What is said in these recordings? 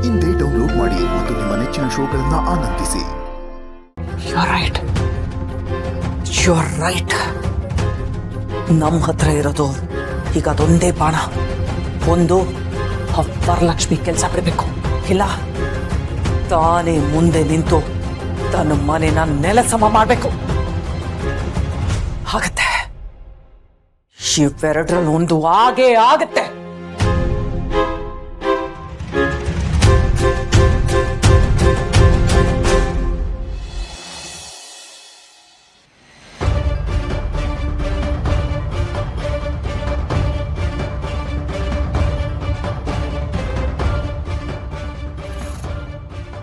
ಇಂದೇ ಡೌನ್ಲೋಡ್ ಮಾಡಿ ಮತ್ತು ನಿಮ್ಮ ನೆಚ್ಚಿನ ಶೋಗಳನ್ನ ಆನಂದಿಸಿ. You're right. ನಮ್ಮ ಹತ್ರ ಇರೋದು ಈಗ ಅದೊಂದೇ ಬಾಣ. ಒಂದು ವರಲಕ್ಷ್ಮಿ ಕೆಲಸ ಬಿಡಬೇಕು, ಇಲ್ಲ ತಾನೇ ಮುಂದೆ ನಿಂತು ತನ್ನ ಮನೆನ ನೆಲಸಮ ಮಾಡಬೇಕು. ಆಗತ್ತೆ, ಇವೆರಡರಲ್ಲಿ ಒಂದು ಆಗೇ ಆಗತ್ತೆ.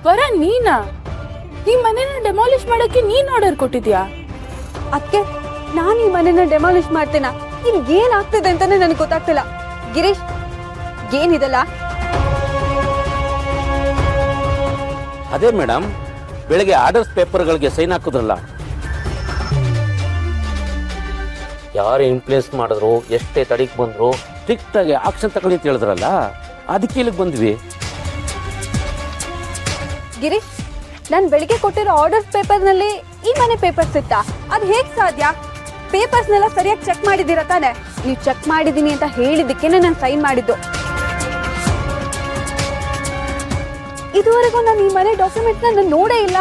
ವರ ನೀನಾ? ಈ ಮನೆನ ಡೆಮಾಲಿಷ್ ಮಾಡಕ್ಕೆ ನೀನ್ ಆರ್ಡರ್ ಕೊಟ್ಟಿದ್ಯಾ? ಅದಕ್ಕೆ ನಾನು ಈ ಮನೆನ ಡೆಮಾಲಿಷ್ ಮಾಡ್ತೇನಾ? ಇಲ್ಲಿ ಏನಾಗ್ತಿದೆ ಅಂತಾನೆ ನನಗೆ ಗೊತ್ತಾಗ್ತಿಲ್ಲ. ಗಿರೀಶ್, ಏನಿದೆಲ್ಲ? ಅದೇ ಮೇಡಮ್, ಬೆಳಗ್ಗೆ ಆರ್ಡರ್ಸ್ ಪೇಪರ್ಗಳಿಗೆ ಸೈನ್ ಹಾಕಿದ್ರಲ್ಲ, ಯಾರು ಇನ್ಫ್ಲೂಯೆನ್ಸ್ ಮಾಡಿದ್ರು, ಎಷ್ಟೇ ತಡಿಗೆ ಬಂದ್ರು ಸ್ಟ್ರಿಕ್ಟ್ ಆಗಿ ಆಕ್ಷನ್ ತಗೊಳ್ಳಿ ಅಂತ ಹೇಳಿದ್ರಲ್ಲ, ಅದಕ್ಕೆ ಇಲ್ಲಿಗೆ ಬಂದ್ವಿ. ಗಿರೀಶ್, ನಾನು ಬೆಳಿಗ್ಗೆ ಕೊಟ್ಟಿರೋ ಆರ್ಡರ್ ಪೇಪರ್ನಲ್ಲಿ ಈ ಮನೆ ಪೇಪರ್ಸ್ ಇತ್ತಾ? ಅದು ಹೇಗೆ ಸಾಧ್ಯ? ಪೇಪರ್ಸ್ನೆಲ್ಲ ಸರಿಯಾಗಿ ಚೆಕ್ ಮಾಡಿದ್ದೀರಾ ತಾನೆ? ನೀವು ಚೆಕ್ ಮಾಡಿದ್ದೀನಿ ಅಂತ ಹೇಳಿದ್ದಕ್ಕೆ ನಾನು ಸೈನ್ ಮಾಡಿದ್ದು. ಇದುವರೆಗೂ ನಾನು ಈ ಮನೆ ಡಾಕ್ಯುಮೆಂಟ್ನ ನಾನು ನೋಡೇ ಇಲ್ಲ.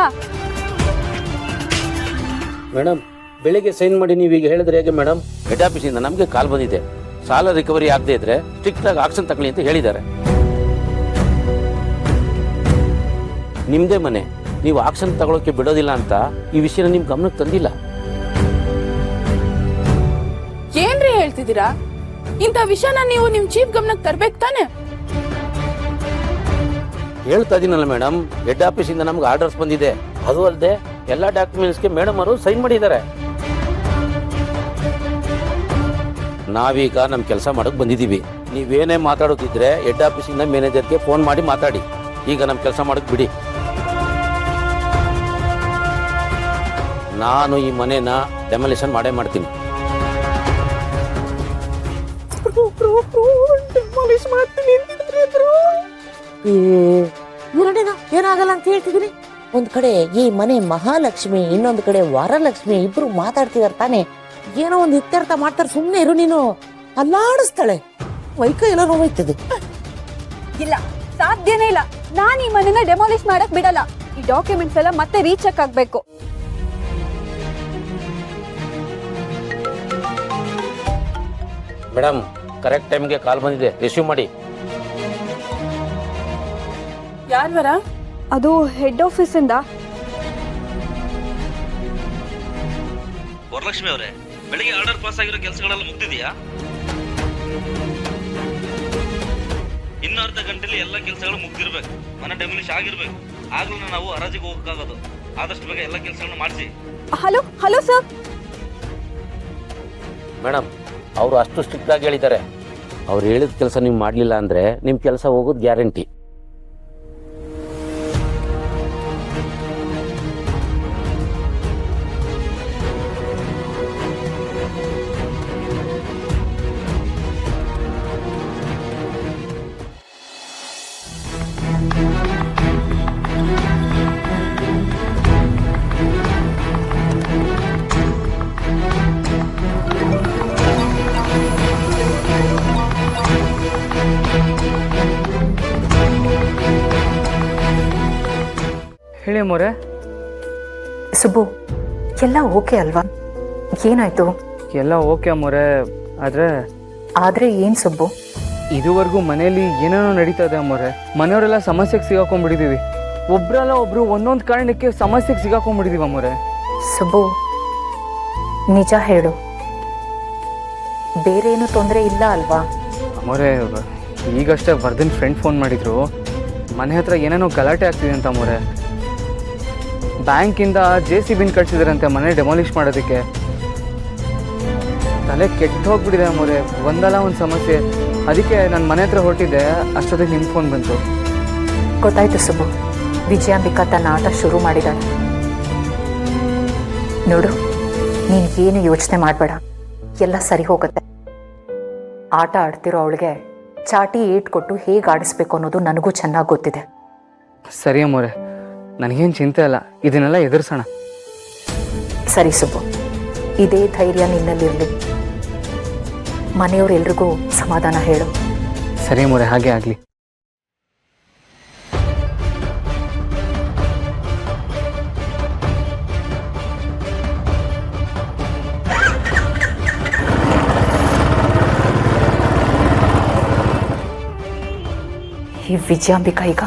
ಮೇಡಮ್, ಬೆಳಿಗ್ಗೆ ಸೈನ್ ಮಾಡಿ ನೀವು ಈಗ ಹೇಳಿದ್ರೆ ಹೇಗೆ ಮೇಡಮ್? ಹೆಡ್ ಆಫೀಸಿಂದ ನಮಗೆ ಕಾಲ್ ಬಂದಿದೆ, ಸಾಲ ರಿಕವರಿ ಆಗದೆ ಇದ್ರೆ ಸ್ಟ್ರಿಕ್ಟ್ ಆಗಿ ಆಕ್ಷನ್ ತಗೊಳ್ಳಿ ಅಂತ ಹೇಳಿದ್ದಾರೆ. ನಿಮ್ದೇ ಮನೆ, ನೀವು ಆಕ್ಷನ್ ತಗೊಳ್ಳೋಕೆ ಬಿಡೋದಿಲ್ಲ ಅಂತ ಈ ವಿಷಯನ ನಿಮ್ ಗಮನಕ್ಕೆ ತಂದಿಲ್ಲ. ಏನ್ರಿ ಹೇಳ್ತಿದ್ದೀರಾ? ಇಂಥ ವಿಷಯನ ನೀವು ನಿಮ್ ಚೀಫ್ ಗಮನಕ್ಕೆ ತರ್ಬೇಕು ತಾನೆ? ಹೇಳ್ತಾ ಇದೀನಲ್ಲ ಮೇಡಮ್, ಹೆಡ್ ಆಫೀಸಿಂದ ನಮ್ಗೆ ಆರ್ಡರ್ಸ್ ಬಂದಿದೆ. ಅದು ಅಲ್ಲದೆ ಎಲ್ಲಾ ಡಾಕ್ಯುಮೆಂಟ್ಸ್ಗೆ ಮೇಡಮ್ ಅವರು ಸೈನ್ ಮಾಡಿದ್ದಾರೆ. ನಾವೀಗ ನಮ್ ಕೆಲಸ ಮಾಡಕ್ ಬಂದಿದೀವಿ. ನೀವೇನೇ ಮಾತಾಡೋದಿದ್ರೆ ಹೆಡ್ ಆಫೀಸಿಂದ ಮ್ಯಾನೇಜರ್ಗೆ ಫೋನ್ ಮಾಡಿ ಮಾತಾಡಿ. ಈಗ ನಮ್ ಕೆಲಸ ಮಾಡಕ್ ಬಿಡಿ. ನಾನು ಈ ಮನೆನ ಡೆಮಾಲಿಷನ್ ಮಾಡೇ ಮಾಡ್ತೀನಿ. ಏನಾಗಲ್ಲ ಅಂತ ಹೇಳ್ತಿದ್ದೀನಿ. ಒಂದ್ ಕಡೆ ಈ ಮನೆ ಮಹಾಲಕ್ಷ್ಮಿ, ಇನ್ನೊಂದು ಕಡೆ ವರಲಕ್ಷ್ಮಿ, ಇಬ್ರು ಮಾತಾಡ್ತಿದಾರ ತಾನೆ. ಏನೋ ಒಂದು ಇತ್ಯರ್ಥ ಮಾಡ್ತಾರೆ, ಸುಮ್ನೆ ಇರು ನೀನು. ಅಲ್ಲಾಡಿಸ್ತಾಳೆ, ವೈಕ ಎಲ್ಲ ನೋವಾಯ್ತದೆ. ಇಲ್ಲ, ಸಾಧ್ಯನೇ ಇಲ್ಲ. ನಾನು ಈ ಮನೆನ ಡೆಮಾಲಿಷ್ ಮಾಡಕ್ ಬಿಡಲ್ಲ. ಈ ಡಾಕ್ಯುಮೆಂಟ್ಸ್ ಎಲ್ಲ ಮತ್ತೆ ರೀಚೆಕ್ ಆಗ್ಬೇಕು. ಮೇಡಮ್, ಕರೆಕ್ಟ್ ಟೈಮ್ಗೆ ಕಾಲ್ ಬಂದಿದೆ, ರಿಸೀವ್ ಮಾಡಿ. ಯಾರ್ ವರ? ಅದು ಹೆಡ್ ಆಫೀಸ್ ಇಂದ. ವರಲಕ್ಷ್ಮಿ ಅವರೇ, ಬೆಳಿಗ್ಗೆ ಆರ್ಡರ್ ಪಾಸ್ ಆಗಿರೋ ಕೆಲಸಗಳೆಲ್ಲ ಮುಗ್ದಿದೆಯಾ? ಇನ್ನು ಅರ್ಧ ಗಂಟೆಲಿ ಎಲ್ಲ ಕೆಲಸಗಳು ಮುಗ್ದಿರ್ಬೇಕು, ಮನೆ ಡೆಮಾಲಿಷ್ ಆಗಿರ್ಬೇಕು. ಆಗ್ಲೂ ನಾವು ಹರಾಜಿಗೆ ಹೋಗಕ್ಕಾಗೋದು. ಆದಷ್ಟು ಬೇಗ ಎಲ್ಲ ಕೆಲಸಗಳನ್ನ ಮಾಡಿಸಿ. Hello hello sir. ಮೇಡಮ್, ಅವರು ಅಷ್ಟು ಸ್ಟ್ರಿಕ್ಟ್ ಆಗಿ ಹೇಳಿದ್ದಾರೆ. ಅವ್ರು ಹೇಳಿದ ಕೆಲಸ ನೀವು ಮಾಡಲಿಲ್ಲ ಅಂದ್ರೆ ನಿಮ್ಮ ಕೆಲಸ ಹೋಗೋದು ಗ್ಯಾರಂಟಿ. ಹೇಳಿ ಮೋರೆ. ಸುಬ್ಬು, ಎಲ್ಲ ಓಕೆ ಅಲ್ವಾ? ಏನಾಯ್ತು? ಎಲ್ಲ ಓಕೆ ಮೋರೆ, ಆದ್ರೆ ಏನ್ ಸುಬ್ಬು? ಇದುವರೆಗೂ ಮನೆಯಲ್ಲಿ ಏನೇನೋ ನಡೀತಾ ಇದೆ ಮೋರೆ. ಮನೆಯವರೆಲ್ಲ ಸಮಸ್ಯೆಗೆ ಸಿಗಾಕೊಂಡ್ಬಿಟ್ಟಿದೀವಿ. ಒಬ್ರಲ್ಲ ಒಬ್ರು ಒಂದೊಂದು ಕಾರಣಕ್ಕೆ ಸಮಸ್ಯೆಗೆ ಸಿಗಾಕೊಂಡ್ಬಿಟ್ಟಿದೀವ ಮೋರೆ. ಸುಬ್ಬು, ನಿಜ ಹೇಳು, ಬೇರೆ ಏನು ತೊಂದರೆ ಇಲ್ಲ ಅಲ್ವಾ? ಮೋರೆ, ಈಗಷ್ಟೇ ವರ್ಧನ್ ಫ್ರೆಂಡ್ ಫೋನ್ ಮಾಡಿದ್ರು, ಮನೆ ಹತ್ರ ಏನೇನೋ ಗಲಾಟೆ ಆಗ್ತಿದೆ ಅಂತ ಮೋರೆ. ಬ್ಯಾಂಕಿಂದ JCB ಕಟ್ಸಿದಾರಂತೆ ಮನೆ ಡೆಮಾಲಿಷ್ ಮಾಡೋದಕ್ಕೆ. ತಲೆ ಕೆಟ್ಟು ಹೋಗ್ಬಿಟ್ಟಿದೆ ಮೋರೆ, ಒಂದಲ್ಲ ಒಂದು ಸಮಸ್ಯೆ. ಅದಕ್ಕೆ ನಾನು ಮನೆ ಹತ್ರ ಹೊರಟಿದ್ದೆ, ಅಷ್ಟೊತ್ತಿಗೆ ನಿಮ್ಮ ಫೋನ್ ಬಂತು. ಗೊತ್ತಾಯ್ತು ಸುಬ್ಬು, ವಿಜಯಾಂಬಿಕಾ ತನ್ನ ಆಟ ಶುರು ಮಾಡಿದಾಳೆ. ನೋಡು, ನೀನು ಏನು ಯೋಚನೆ ಮಾಡಬೇಡ, ಎಲ್ಲ ಸರಿ ಹೋಗುತ್ತೆ. ಆಟ ಆಡ್ತಿರೋ ಅವಳಿಗೆ ಚಾಟಿ ಏಟ್ ಕೊಟ್ಟು ಹೇಗೆ ಆಡಿಸ್ಬೇಕು ಅನ್ನೋದು ನನಗೂ ಚೆನ್ನಾಗಿ ಗೊತ್ತಿದೆ. ಸರಿ ಅಮ್ಮೋರೆ, ನನಗೇನು ಚಿಂತೆ ಇಲ್ಲ, ಇದನ್ನೆಲ್ಲ ಎದುರಿಸೋಣ. ಸರಿ ಸುಬ್ಬು, ಇದೇ ಧೈರ್ಯ ನಿನ್ನಲ್ಲಿರಲಿ. ಮನೆಯವರೆಲ್ರಿಗೂ ಸಮಾಧಾನ ಹೇಳು. ಸರಿ ಅಮ್ಮೋರೆ, ಹಾಗೆ ಆಗಲಿ. ಈ ವಿಜಯಾಂಬಿಕಾ ಈಗ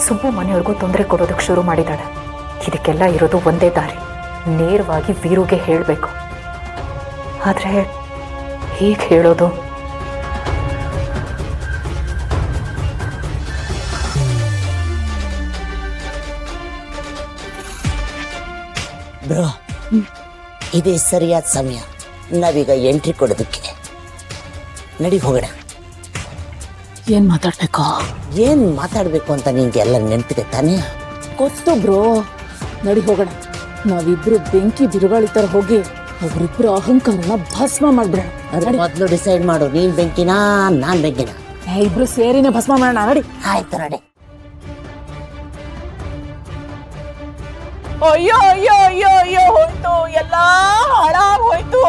ಸುಬ್ಬು ಮನೆಯವ್ರಿಗೂ ತೊಂದರೆ ಕೊಡೋದಕ್ಕೆ ಶುರು ಮಾಡಿದ್ದಾಳೆ. ಇದಕ್ಕೆಲ್ಲ ಇರೋದು ಒಂದೇ ದಾರಿ, ನೇರವಾಗಿ ವೀರುಗೆ ಹೇಳಬೇಕು. ಆದರೆ ಹೀಗೆ ಹೇಳೋದು? ಬ್ರೋ, ಇದೇ ಸರಿಯಾದ ಸಮಯ ನಾವೀಗ ಎಂಟ್ರಿ ಕೊಡೋದಕ್ಕೆ. ನಡಿ ಹೋಗೋಣ. ಏನ್ ಮಾತಾಡ್ಬೇಕು? ಏನ್ ಮಾತಾಡ್ಬೇಕು ಅಂತ ನಿಂಗೆ ಎಲ್ಲ ನೆನಪಿದೆ ತಾನೇ? ಗೊತ್ತು ಬ್ರೋ, ನಡಿ ಹೋಗೋಣ. ನಾವಿಬ್ರು ಬೆಂಕಿ ಬಿರುಗಾಳಿ ತರ ಹೋಗಿ ಒಬ್ರಿಬ್ರು ಅಹಂಕಾರನ ಭಸ್ಮ ಮಾಡ್ಬಿಡೋಣ. ಅದ್ರ ಮೊದ್ಲು ಡಿಸೈಡ್ ಮಾಡು, ನೀನ್ ಬೆಂಕಿನಾ ನಾನ್ ಬೆಂಕಿನ? ಇಬ್ರು ಸೇರಿನೇ ಭಸ್ಮ ಮಾಡೋಣ. ನಡಿ. ಆಯ್ತು ನಡಿ. ಅಯ್ಯೋ ಅಯ್ಯೋ ಅಯ್ಯೋ ಅಯ್ಯೋ, ಹೋಯ್ತು, ಎಲ್ಲಾ ಹಾಳಾಗ್ ಹೋಯ್ತು.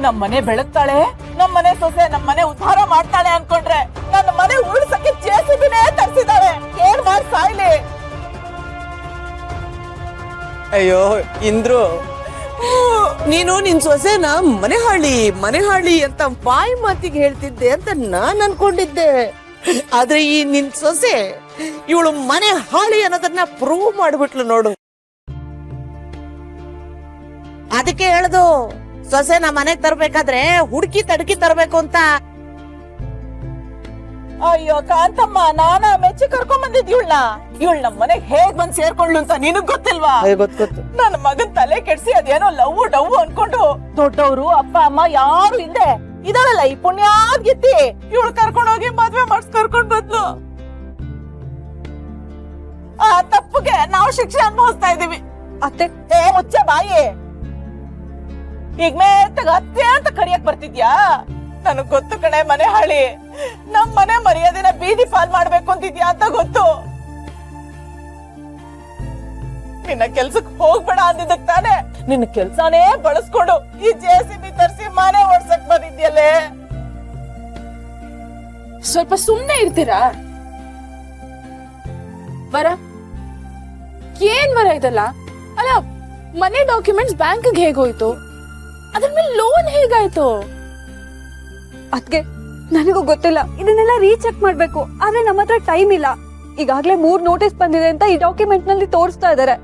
ನಮ್ಮನೆ ಬೆಳಗ್ತಾಳೆ, ನಮ್ಮನೆ ಸೊಸೆ ನಮ್ಮನೆ ಉದ್ಧಾರ ಮಾಡ್ತಾಳೆ ಅನ್ಕೊಂಡ್ರೆ ನನ್ನ ಮನೆ ಉಳಿಸಕ್ಕೆ ಜೆಸಿಬಿನೇ ತರಿಸಿದಾಳೆ. ಏನ್ ಮಾಡ್ ಸಾಯ್ಲಿ? ಅಯ್ಯೋ ಇಂದ್ರು, ನೀನು ನಿನ್ ಸೊಸೆನ ಮನೆ ಹಾಳಿ ಅಂತ ಬಾಯಿ ಮಾತಿಗೆ ಹೇಳ್ತಿದ್ದೆ ಅಂತ ನಾನ್ ಅನ್ಕೊಂಡಿದ್ದೆ. ಆದ್ರೆ ಈ ನಿನ್ ಸೊಸೆ ಇವಳು ಮನೆ ಹಾಳಿ ಅನ್ನೋದನ್ನ ಪ್ರೂವ್ ಮಾಡ್ಬಿಟ್ಲು ನೋಡು. ಅದಕ್ಕೆ ಹೇಳ್ದು ಸೊಸೆನ ಮನೆಗ್ ತರ್ಬೇಕಾದ್ರೆ ಹುಡುಕಿ ತಡಕಿ ತರ್ಬೇಕು ಅಂತ. ಅಯ್ಯೋ ಕಾಂತಮ್ಮ, ನಾನಾ ಮೆಚ್ಚಿ ಕರ್ಕೊಂಡ್ ಬಂದಿದ್ ಇವಳ ನಮ್ಮ ಮನೆಗ್ ಹೇಗ್ ಬಂದ್ ಸೇರ್ಕೊಂಡ್ಲು ಅಂತ ನಿನಗ್ ಗೊತ್ತಿಲ್ವಾ? ಗೊತ್ತು. ನನ್ನ ಮಗನ್ ತಲೆ ಕೆಡ್ಸಿ ಅದೇನೋ ಲವ್ ಡವ್ ಅನ್ಕೊಂಡು ದೊಡ್ಡವರು ಅಪ್ಪ ಅಮ್ಮ ಯಾರು ಇಲ್ದೆ ಇದಳಲ್ಲ ಈ ಪುಣ್ಯಾದ್ ಗಿತ್ತಿ ಇವಳು ಕರ್ಕೊಂಡ್ ಹೋಗಿ ಮದ್ವೆ ಮಾಡ್ಸ್ ಕರ್ಕೊಂಡ್ ಬಂದ್ಲು. ಆ ತಪ್ಪುಗೆ ನಾವು ಶಿಕ್ಷೆ ಅನುಭವಿಸ್ತಾ ಇದೀವಿ. ಅತ್ತೆ, ಮುಚ್ಚ ಬಾಯಿ. ಈಗ ಮೇತ್ತಾಗ ಅತ್ತೆ ಅಂತ ಕರಿಯಕ್ ಬರ್ತಿದ್ಯಾ? ನನಗ್ ಗೊತ್ತು ಕಣೆ ಮನೆ ಹಾಳಿ, ನಮ್ ಮನೆ ಮರ್ಯಾದೆನ ಬೀದಿ ಪಾಲ್ ಮಾಡ್ಬೇಕು ಅಂತಿದ್ಯಾ ಅಂತ ಗೊತ್ತು. ನಿನ್ನ ಕೆಲ್ಸಕ್ ಹೋಗ್ಬೇಡ ಅಂದಿದ್ದಕ್ ತಾನೆ ನಿನ್ನ ಕೆಲ್ಸಾನೇ ಬಳಸ್ಕೊಂಡು ಈ ಜೆಸಿಬಿ ತರ್ಸಿ ಮನೆ ಓಡ್ಸಕ್ ಬಂದಿದ್ಯಲ್ಲೇ. ಸ್ವಲ್ಪ ಸುಮ್ನೆ ಇರ್ತೀರಾ? ವರ ಏನ್ ವರ ಇದಲ್ಲ? ಅಲ್ಲ, ಮನೆ ಡಾಕ್ಯುಮೆಂಟ್ಸ್ ಬ್ಯಾಂಕ್ಗೆ ಹೇಗೋಯ್ತು? ಅದ್ರ ಮೇಲೆ ಲೋನ್ ಹೇಗಾಯ್ತು? ಅದ್ಕೆ ನನಗೂ ಗೊತ್ತಿಲ್ಲ. ಇದನ್ನೆಲ್ಲ ರೀಚೆಕ್ ಮಾಡ್ಬೇಕು, ಆದ್ರೆ ನಮ್ಮ ಹತ್ರ ಟೈಮ್ ಇಲ್ಲ. ಈಗಾಗ್ಲೇ 3 ನೋಟಿಸ್ ಬಂದಿದೆ ಅಂತ ಈ ಡಾಕ್ಯುಮೆಂಟ್ ನಲ್ಲಿ ತೋರಿಸ್ತಾ ಇದಾರೆ.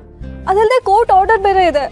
ಅದಲ್ಲದೆ ಕೋರ್ಟ್ ಆರ್ಡರ್ ಬೇರೆ ಇದೆ.